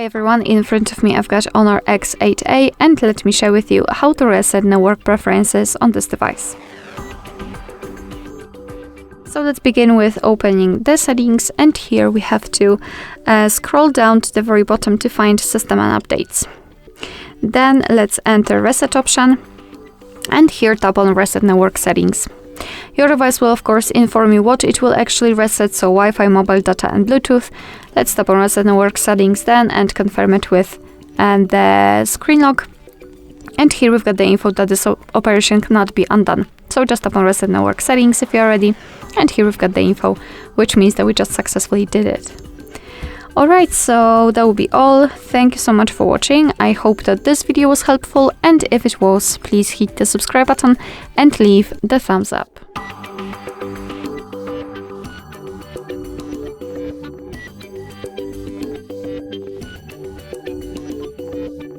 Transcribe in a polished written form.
Hi everyone, in front of me I've got HONOR X8A and let me share with you how to reset network preferences on this device. So let's begin with opening the settings, and here we have to scroll down to the very bottom to find System and Updates. Then let's enter Reset option, and here tap on Reset Network Settings. Your device will of course inform you what it will actually reset, so Wi-Fi, mobile data and Bluetooth. Let's tap on Reset Network Settings then and confirm it with the screen lock. And here we've got the info that this operation cannot be undone. So just tap on Reset Network Settings if you're ready. And here we've got the info, which means that we just successfully did it. Alright, so that will be all. Thank you so much for watching. I hope that this video was helpful, and if it was, please hit the subscribe button and leave the thumbs up.